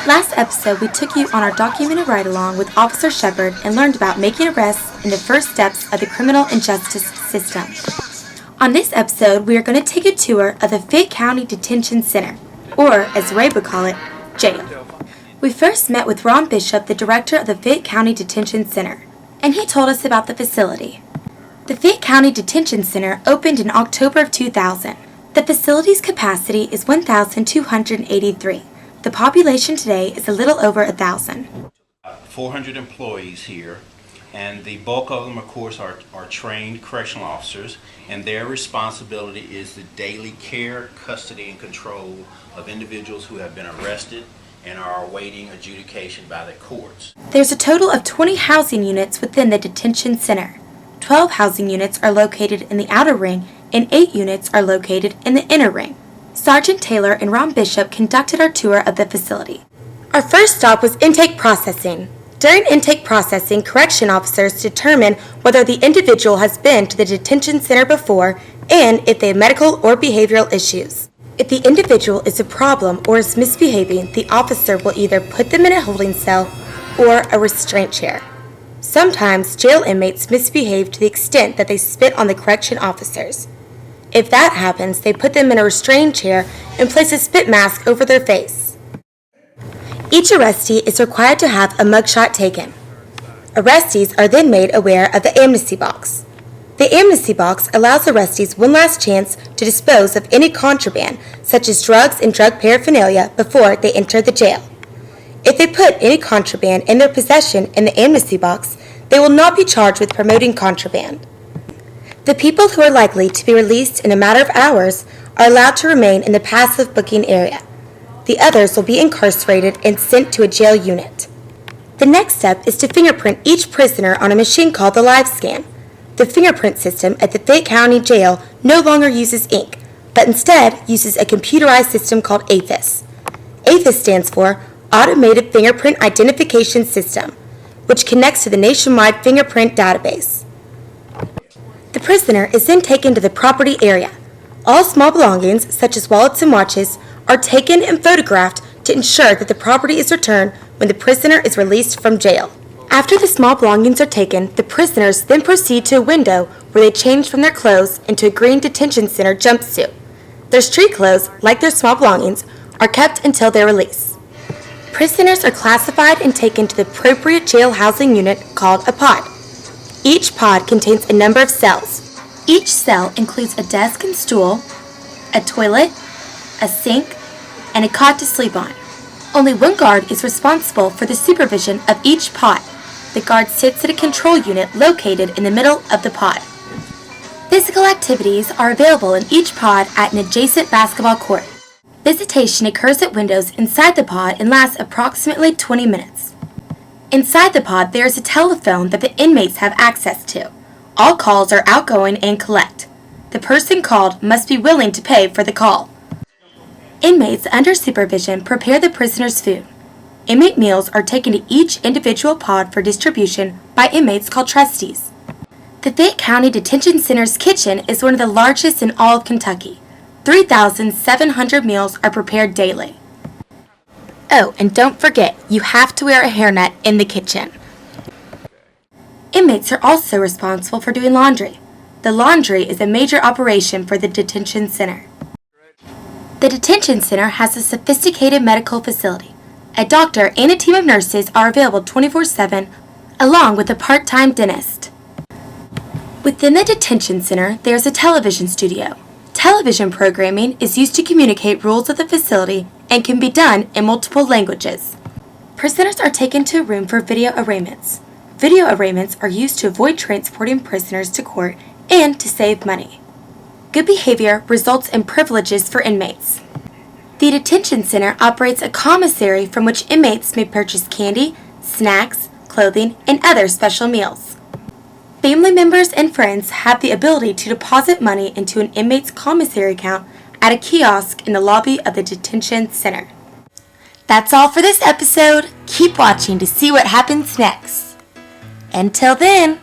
Last episode, we took you on our documented ride-along with Officer Shepard and learned about making arrests and the first steps of the criminal injustice system. On this episode, we are going to take a tour of the Fayette County Detention Center, or as Ray would call it, jail. We first met with Ron Bishop, the director of the Fayette County Detention Center, and he told us about the facility. The Fayette County Detention Center opened in October of 2000. The facility's capacity is 1,283. The population today is a little over 1,000. 400 employees here, and the bulk of them, of course, are trained correctional officers, and their responsibility is the daily care, custody, and control of individuals who have been arrested and are awaiting adjudication by the courts. There's a total of 20 housing units within the detention center. 12 housing units are located in the outer ring, and 8 units are located in the inner ring. Sergeant Taylor and Ron Bishop conducted our tour of the facility. Our first stop was intake processing. During intake processing, correction officers determine whether the individual has been to the detention center before and if they have medical or behavioral issues. If the individual is a problem or is misbehaving, the officer will either put them in a holding cell or a restraint chair. Sometimes jail inmates misbehave to the extent that they spit on the correction officers. If that happens, they put them in a restrained chair and place a spit mask over their face. Each arrestee is required to have a mugshot taken. Arrestees are then made aware of the amnesty box. The amnesty box allows arrestees one last chance to dispose of any contraband, such as drugs and drug paraphernalia, before they enter the jail. If they put any contraband in their possession in the amnesty box, they will not be charged with promoting contraband. The people who are likely to be released in a matter of hours are allowed to remain in the passive booking area. The others will be incarcerated and sent to a jail unit. The next step is to fingerprint each prisoner on a machine called the Live Scan. The fingerprint system at the Fayette County Jail no longer uses ink, but instead uses a computerized system called AFIS. AFIS stands for Automated Fingerprint Identification System, which connects to the nationwide fingerprint database. The prisoner is then taken to the property area. All small belongings, such as wallets and watches, are taken and photographed to ensure that the property is returned when the prisoner is released from jail. After the small belongings are taken, the prisoners then proceed to a window where they change from their clothes into a green detention center jumpsuit. Their street clothes, like their small belongings, are kept until their release. Prisoners are classified and taken to the appropriate jail housing unit called a pod. Each pod contains a number of cells. Each cell includes a desk and stool, a toilet, a sink, and a cot to sleep on. Only one guard is responsible for the supervision of each pod. The guard sits at a control unit located in the middle of the pod. Physical activities are available in each pod at an adjacent basketball court. Visitation occurs at windows inside the pod and lasts approximately 20 minutes. Inside the pod, there is a telephone that the inmates have access to. All calls are outgoing and collect. The person called must be willing to pay for the call. Inmates under supervision prepare the prisoner's food. Inmate meals are taken to each individual pod for distribution by inmates called trustees. The Fayette County Detention Center's kitchen is one of the largest in all of Kentucky. 3,700 meals are prepared daily. Oh, and don't forget, you have to wear a hairnet in the kitchen. Inmates are also responsible for doing laundry. The laundry is a major operation for the detention center. The detention center has a sophisticated medical facility. A doctor and a team of nurses are available 24/7, along with a part-time dentist. Within the detention center, there is a television studio. Television programming is used to communicate rules of the facility and can be done in multiple languages. Prisoners are taken to a room for video arraignments. Video arraignments are used to avoid transporting prisoners to court and to save money. Good behavior results in privileges for inmates. The detention center operates a commissary from which inmates may purchase candy, snacks, clothing, and other special meals. Family members and friends have the ability to deposit money into an inmate's commissary account at a kiosk in the lobby of the detention center. That's all for this episode. Keep watching to see what happens next. Until then.